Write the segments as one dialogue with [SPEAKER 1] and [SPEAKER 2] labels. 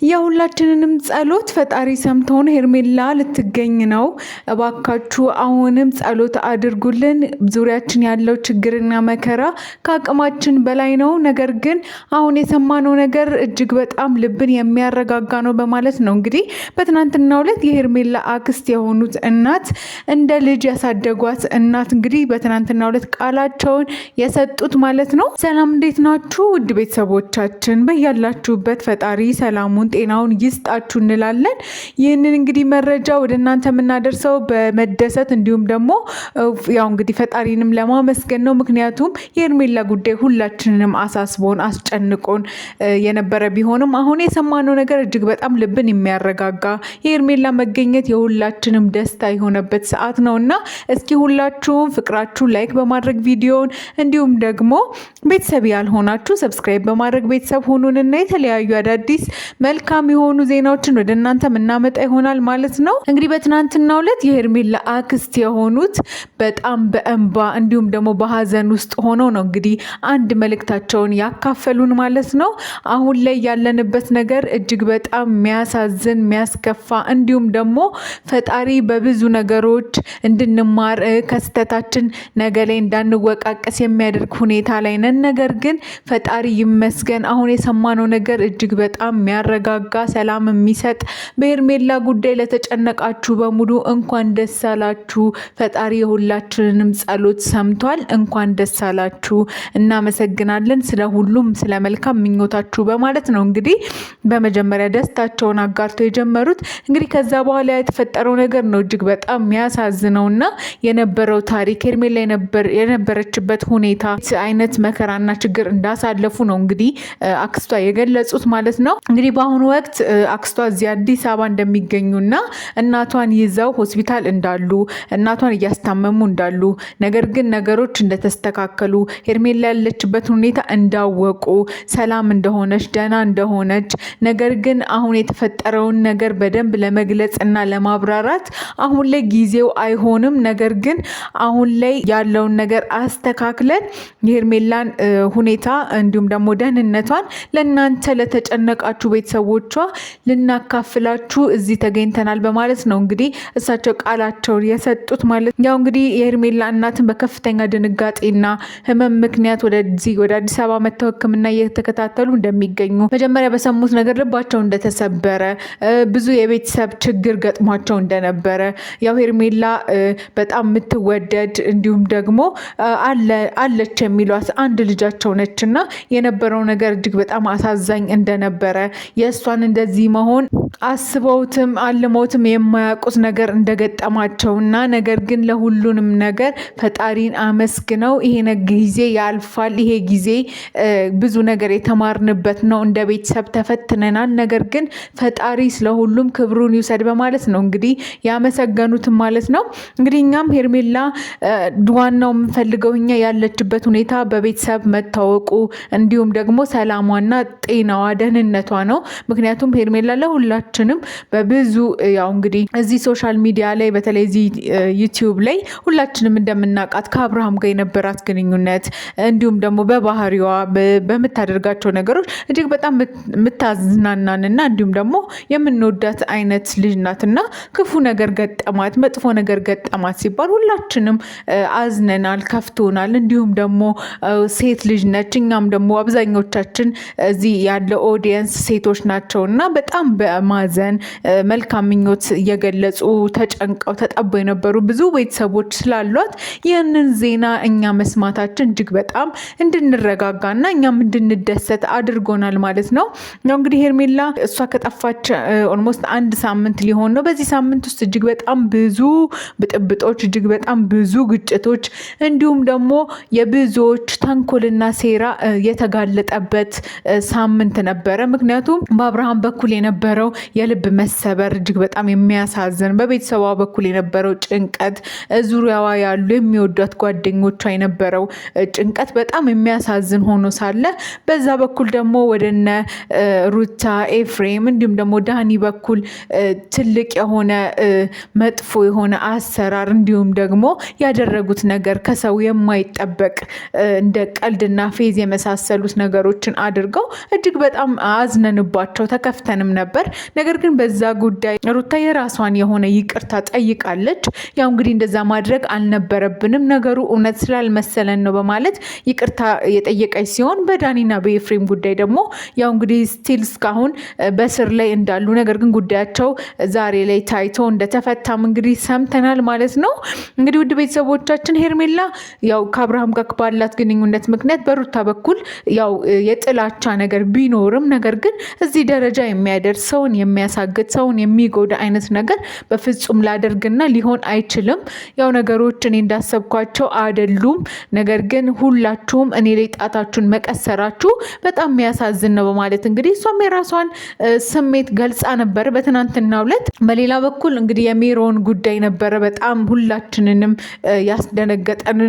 [SPEAKER 1] የሁላችንንም ጸሎት ፈጣሪ ሰምቶን ሄርሜላ ልትገኝ ነው። እባካችሁ አሁንም ጸሎት አድርጉልን። ዙሪያችን ያለው ችግርና መከራ ከአቅማችን በላይ ነው። ነገር ግን አሁን የሰማነው ነገር እጅግ በጣም ልብን የሚያረጋጋ ነው በማለት ነው እንግዲህ በትናንትናው ዕለት የሄርሜላ አክስት የሆኑት እናት እንደ ልጅ ያሳደጓት እናት እንግዲህ በትናንትናው ዕለት ቃላቸውን የሰጡት ማለት ነው። ሰላም እንዴት ናችሁ ውድ ቤተሰቦቻችን? በያላችሁበት ፈጣሪ ሰላሙን ጤናውን ይስጣችሁ እንላለን። ይህንን እንግዲህ መረጃ ወደ እናንተ የምናደርሰው በመደሰት እንዲሁም ደግሞ ያው እንግዲህ ፈጣሪንም ለማመስገን ነው። ምክንያቱም የሄርሜላ ጉዳይ ሁላችንንም አሳስቦን አስጨንቆን የነበረ ቢሆንም አሁን የሰማነው ነገር እጅግ በጣም ልብን የሚያረጋጋ የሄርሜላ መገኘት የሁላችንም ደስታ የሆነበት ሰዓት ነውና እስኪ ሁላችሁም ፍቅራችሁን ላይክ በማድረግ ቪዲዮውን እንዲሁም ደግሞ ቤተሰብ ያልሆናችሁ ሰብስክራይብ በማድረግ ቤተሰብ ሁኑንና የተለያዩ አዳዲስ መልካም የሆኑ ዜናዎችን ወደ እናንተ የምናመጣ ይሆናል ማለት ነው። እንግዲህ በትናንትናው ዕለት የሄርሜላ አክስት የሆኑት በጣም በእንባ እንዲሁም ደግሞ በሀዘን ውስጥ ሆነው ነው እንግዲህ አንድ መልእክታቸውን ያካፈሉን ማለት ነው። አሁን ላይ ያለንበት ነገር እጅግ በጣም የሚያሳዝን የሚያስከፋ እንዲሁም ደግሞ ፈጣሪ በብዙ ነገሮች እንድንማር ከስተታችን ነገ ላይ እንዳንወቃቀስ የሚያደርግ ሁኔታ ላይ ነን። ነገር ግን ፈጣሪ ይመስገን አሁን የሰማነው ነገር እጅግ በጣም የሚያረጋጋ ሰላም የሚሰጥ በሄርሜላ ጉዳይ ለተጨነቃችሁ በሙሉ እንኳን ደስ አላችሁ። ፈጣሪ የሁላችንንም ጸሎት ሰምቷል። እንኳን ደስ አላችሁ። እናመሰግናለን ስለ ሁሉም ስለ መልካም ምኞታችሁ በማለት ነው እንግዲህ በመጀመሪያ ደስታቸውን አጋርተው የጀመሩት። እንግዲህ ከዛ በኋላ የተፈጠረው ነገር ነው እጅግ በጣም የሚያሳዝነውና የነበረው ታሪክ ሄርሜላ የነበረችበት ሁኔታ አይነት መከራና ችግር እንዳሳለፉ ነው እንግዲህ አክስቷ የገለጹት ማለት ነው። እንግዲህ በአሁኑ ወቅት አክስቷ እዚህ አዲስ አበባ እንደሚገኙና እናቷን ይዘው ሆስፒታል እንዳሉ እናቷን እያስታመሙ እንዳሉ ነገር ግን ነገሮች እንደተስተካከሉ ሄርሜላ ያለችበት ሁኔታ እንዳወቁ ሰላም እንደሆነች ደህና እንደሆነች ነገር ግን አሁን የተፈጠረውን ነገር በደንብ ለመግለጽ እና ለማብራራት አሁን ላይ ጊዜው አይሆንም። ነገር ግን አሁን ላይ ያለውን ነገር አስተካክለን የሄርሜላን ሁኔታ እንዲሁም ደግሞ ደህንነቷን ለእናንተ ለተጨነቃችሁ ቤተሰቦቿ ልናካፍላችሁ እዚህ ተገኝተናል በማለት ነው እንግዲህ እሳቸው ቃላቸውን የሰጡት ማለት ያው እንግዲህ የሄርሜላ እናትን በከፍተኛ ድንጋጤና ህመም ምክንያት ወደ አዲስ አበባ መጥተው ሕክምና እየተከታተሉ እንደሚገኙ መጀመሪያ በሰሙት ነገር ልባቸው እንደተሰበረ ብዙ የቤተሰብ ችግር ገጥሟቸው እንደነበረ ያው ሄርሜላ በጣም የምትወደድ እንዲሁም ደግሞ አለች የሚሏት አንድ ልጃቸው ነችና የነበረው ነገር እጅግ በጣም አሳዛኝ እንደነበረ የእሷን እንደዚህ መሆን አስበውትም አልመውትም የማያውቁት ነገር እንደገጠማቸውና ነገር ግን ለሁሉንም ነገር ፈጣሪን አመስግነው ይሄ ጊዜ ያልፋል፣ ይሄ ጊዜ ብዙ ነገር የተማርንበት ነው፣ እንደ ቤተሰብ ተፈትነናል፣ ነገር ግን ፈጣሪ ስለሁሉም ክብሩን ይውሰድ በማለት ነው እንግዲህ ያመሰገኑትም ማለት ነው። እንግዲህ እኛም ሄርሜላ ዋናው የምንፈልገው እኛ ያለችበት ሁኔታ በቤተሰብ መታወቁ እንዲሁም ደግሞ ሰላሟና ጤናዋ ደህንነቷ ነው። ምክንያቱም ሄርሜላ ለሁላችንም በብዙ ያው እንግዲህ እዚህ ሶሻል ሚዲያ ላይ በተለይ እዚህ ዩቲዩብ ላይ ሁላችንም እንደምናውቃት ከአብርሃም ጋር የነበራት ግንኙነት እንዲሁም ደግሞ በባህሪዋ በምታደርጋቸው ነገሮች እጅግ በጣም የምታዝናናንና እንዲሁም ደግሞ የምንወዳት አይነት ልጅ ናትና ክፉ ነገር ገጠማት መጥፎ ነገር ገጠማት ሲባል ሁላችንም አዝነናል፣ ከፍቶናል። እንዲሁም ደግሞ ሴት ልጅ ነች። እኛም ደግሞ አብዛኞቻችን እዚህ ያለው ኦዲየንስ ሴቶች ናቸው እና በጣም በማዘን መልካም ምኞት እየገለጹ ተጨንቀው ተጠበው የነበሩ ብዙ ቤተሰቦች ስላሏት ይህንን ዜና እኛ መስማታችን እጅግ በጣም እንድንረጋጋና እኛም እንድንደሰት አድርጎናል ማለት ነው። እንግዲህ ሄርሜላ እሷ ከጠፋች ኦልሞስት አንድ ሳምንት ሊሆን ነው። በዚህ ሳምንት ውስጥ እጅግ በጣም ብዙ ብጥብጦች እጅግ በጣም ብዙ ግጭቶች እንዲሁም ደግሞ የብዙዎች ተንኮልና ሴራ የተጋለጠበት ሳምንት ነበረ። ምክንያቱም በአብርሃም በኩል የነበረው የልብ መሰበር እጅግ በጣም የሚያሳዝን በቤተሰቧ በኩል የነበረው ጭንቀት ዙሪያዋ ያሉ የሚወዷት ጓደኞቿ የነበረው ጭንቀት በጣም የሚያሳዝን ሆኖ ሳለ በዛ በኩል ደግሞ ወደነ ሩታ ኤፍሬም እንዲሁም ደግሞ ዳኒ በኩል ትልቅ የሆነ መጥፎ የሆነ አሰራር እንዲሁም ደግሞ ያደረጉት ነገር ከሰው የማይጠበቅ እንደ ቀልድና ፌዝ የመሳሰሉት ነገሮችን አድርገው እጅግ በጣም አዝነንባቸው ተከፍተንም ነበር። ነገር ግን በዛ ጉዳይ ሩታ የራሷን የሆነ ይቅርታ ጠይቃለች። ያው እንግዲህ እንደዛ ማድረግ አልነበረብንም ነገሩ እውነት ስላልመሰለን ነው በማለት ይቅርታ የጠየቀች ሲሆን በዳኒና በኤፍሬም ጉዳይ ደግሞ ያው እንግዲህ ስቲል እስካሁን በስር ላይ እንዳሉ ነገር ግን ጉዳያቸው ዛሬ ላይ ታይቶ እንደተፈታም እንግዲህ ሰምተናል ማለት ነው። እንግዲህ ውድ ቤተሰቦቻችን ሄርሜላ ያው ከአብርሃም ጋር ባላት ግንኙነት ምክንያት በሩታ በኩል ያው የጥላቻ ነገር ቢኖርም ነገር ግን እዚህ ደረጃ የሚያደርስ ሰውን የሚያሳግድ ሰውን የሚጎዳ አይነት ነገር በፍጹም ላደርግና ሊሆን አይችልም። ያው ነገሮች እኔ እንዳሰብኳቸው አይደሉም። ነገር ግን ሁላችሁም እኔ ላይ ጣታችሁን መቀሰራችሁ በጣም የሚያሳዝን ነው በማለት እንግዲህ እሷም የራሷን ስሜት ገልጻ ነበር በትናንትናው ዕለት። በሌላ በኩል እንግዲህ የሜሮን ጉዳይ ነበረ በጣም ሁላችንንም ያስደነገጠን።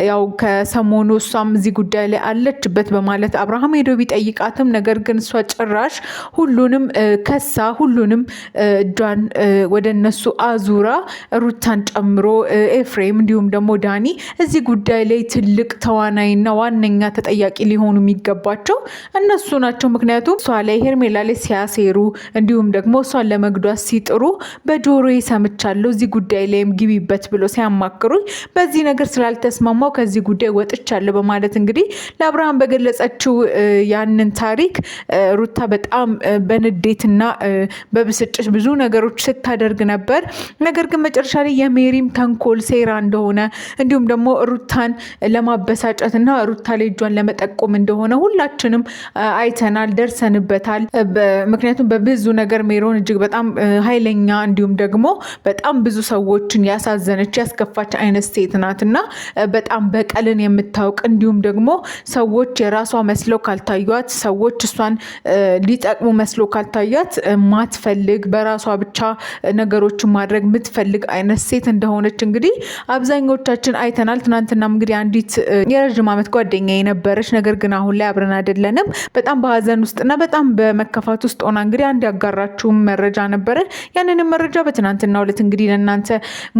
[SPEAKER 1] ያው ከሰሞኑ እሷም እዚህ ጉዳይ ላይ አለችበት በማለት አብርሃም ሄዶ ቢጠይቃትም ነገር ግን እሷ ጭራሽ ሁሉንም ከሳ ሁሉንም እጇን ወደ እነሱ አዙራ ሩታን ጨምሮ ኤፍሬም እንዲሁም ደግሞ ዳኒ እዚህ ጉዳይ ላይ ትልቅ ተዋናይና ዋነኛ ተጠያቂ ሊሆኑ የሚገባቸው እነሱ ናቸው። ምክንያቱም እሷ ላይ ሄርሜላ ላይ ሲያሴሩ እንዲሁም ደግሞ እሷን ለመግዷት ሲጥሩ በጆሮዬ ሰምቻለሁ። እዚህ ጉዳይ ላይም ግቢበት ብሎ ሲያማክሩኝ በዚህ ነገር ስላልተስማማው ከዚህ ጉዳይ ወጥቻለሁ በማለት እንግዲህ ለአብርሃም በገለጸችው ያንን ታሪክ ሩታ በጣም በንዴትና በብስጭት ብዙ ነገሮች ስታደርግ ነበር። ነገር ግን መጨረሻ ላይ የሜሪም ተንኮል ሴራ እንደሆነ እንዲሁም ደግሞ ሩታን ለማበሳጨትና ሩታ ላይ እጇን ለመጠቆም እንደሆነ ሁላችንም አይተናል፣ ደርሰንበታል። ምክንያቱም በብዙ ነገር ሜሮን እጅግ በጣም ኃይለኛ እንዲሁም ደግሞ በጣም ብዙ ሰዎችን ያሳዘነች ያስከፋች አይነት ሴት ናትና በጣም በቀልን የምታውቅ እንዲሁም ደግሞ ሰዎች የራሷ መስለው ካልታዩት ሰዎች እሷን ሊጠቅሙ መስሎ ካልታዩት ማትፈልግ በራሷ ብቻ ነገሮችን ማድረግ የምትፈልግ አይነት ሴት እንደሆነች እንግዲህ አብዛኞቻችን አይተናል። ትናንትናም እንግዲህ አንዲት የረጅም ዓመት ጓደኛ የነበረች ነገር ግን አሁን ላይ አብረን አይደለንም በጣም በሀዘን ውስጥና በጣም በመከፋት ውስጥ ሆና እንግዲህ አንድ ያጋራችሁ መረጃ ነበረ። ያንንም መረጃ በትናንትናው ዕለት እንግዲህ ለእናንተ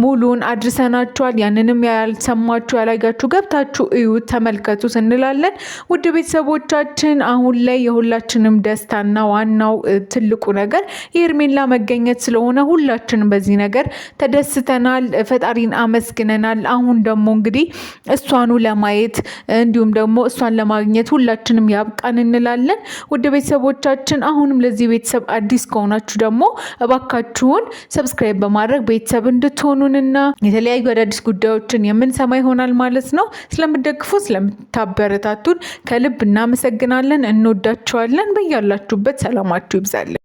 [SPEAKER 1] ሙሉን አድርሰናችኋል። ያንንም ያልሰማችሁ ያላያችሁ ገብታችሁ እዩ ተመልከቱ እንላለን። ውድ ቤተሰቦቻችን አሁን ላይ የሁላችንም ደስታና ዋናው ትልቁ ነገር የሄርሜላ መገኘት ስለሆነ ሁላችንም በዚህ ነገር ተደስተናል፣ ፈጣሪን አመስግነናል። አሁን ደግሞ እንግዲህ እሷኑ ለማየት እንዲሁም ደግሞ እሷን ለማግኘት ሁላችንም ያብቃን እንላለን። ውድ ቤተሰቦቻችን አሁንም ለዚህ ቤተሰብ አዲስ ከሆናችሁ ደግሞ እባካችሁን ሰብስክራይብ በማድረግ ቤተሰብ እንድትሆኑንና የተለያዩ አዳዲስ ጉዳዮችን የምንሰማ ይሆናል ማለት ነው። ስለምትደግፉ ስለምታበረታቱን ከልብ እናመሰግናለን። እንወዳችኋለን። በያላችሁበት ሰላማችሁ ይብዛልን።